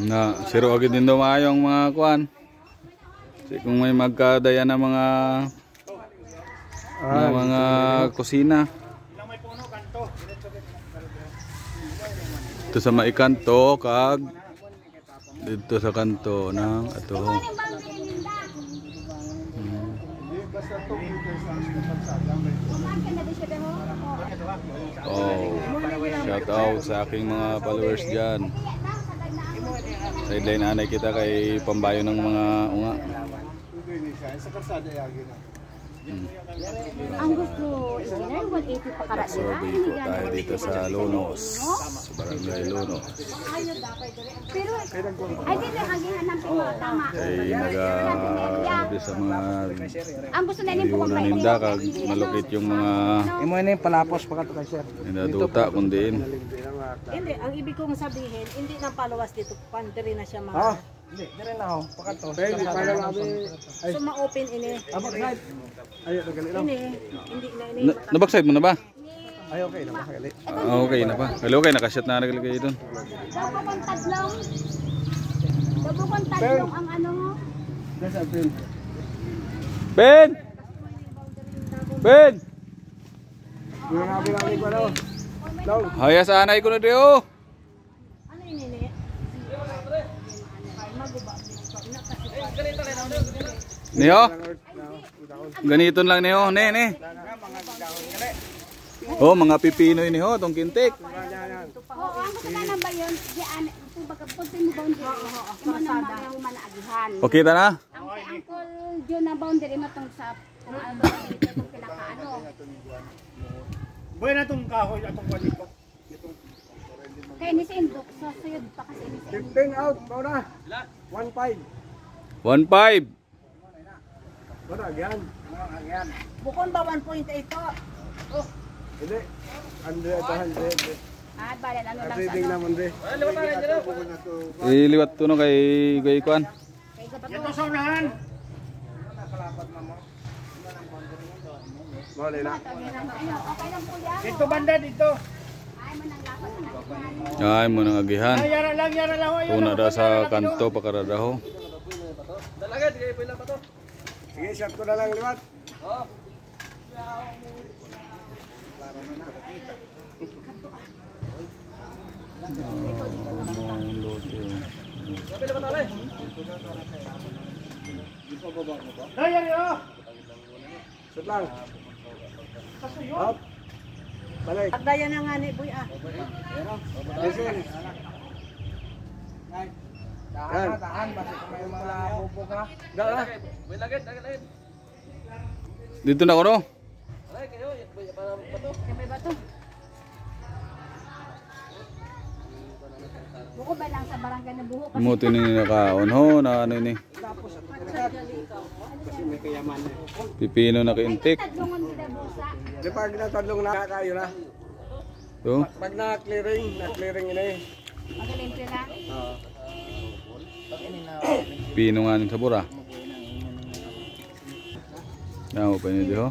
Na, siro agad din daw maayong mga kuan. Kasi kung may magkadaya na mga kusina. Ito sa maikanto kag dito sa kanto ng ato. Oh, shout out sa aking mga followers dyan. Sideline anay kita kay pambayo ng mga unga. Ang gusto, engineer, 180 pa karat So, dito tayo dito sa Lonos. Sa Barangay Lonos. Pero, ay di na hagihanap yung mga tama. Ay nag sa mga Ang gusto na yung liunan ninda kag malukit yung mga Imo ini palapos pa ka to sir. inaduta kundiin. Hindi, ang ibig kong sabihin, hindi nang palawas dito, pandiri na siya mga. Ha? Hindi, dire na ho, pa ka to. Pwede para labi. So ma-open ini. Abak side. Ayo tagali lang. Ini, hindi na ini. Nabackside mo na ba? Ay okay na makagali. Okay na pa. Okay, nakashot na nagalagay doon. Dabukon tatlong. Dabukon tatlong ang ano mo. Nasa pin. Ben! Ben! Yung nabi lang ko daw. Daw. Haya sa anay ko na diyo. Ano ini? Niyo? Ganito lang niyo, ne. Oh, mga pipino ini ho, tong kintik. Oo, ang gusto na ba yun? Diyan, kung pagkapuntin mo boundary, imo na yung manaagihan. Okay ta na? Ang Uncle John na boundary mo tong sa itong pinakaano. Buhay na tong kahoy atong dito. Kaya ni sa indok, so suyod pa kasi ni sa indok. 15 out, bao na. 1.5. 1.5. Wala yan. Bukon ba 1.8 to? Hindi. 100. Ah, bale ano lang sa Reading ano. naman din. Iliwat to no kay kuan. Kay gabato. Ito sa unahan. Wala na. Okay lang po yan. Dito banda dito. Ay mo nang lapat na nagihan. Ay mo nang agihan. Yara lang. Tuna da sa kanto pakaradaho. Dalaga di kay pila pa to. Sige, shot ko na lang liwat. Oo. Shot lang. Up. Balik. Pagdaya na nga ni Boy ah. Listen. Tahan, basta kung may mga pupo ka. Dala. Dito na ko no. Kay may bato. Buko ba lang sa barangay na buho kasi Muto ni nakaon ho na ano ni. Kasi may kayaman. Pipino na kaintik. tadlongon kita busa. Di pag natadlong na kayo na. To. Pag na-clearing ini. Magalimpyo na. Pino nga ng sabura. Yan mo pa niyo di ho.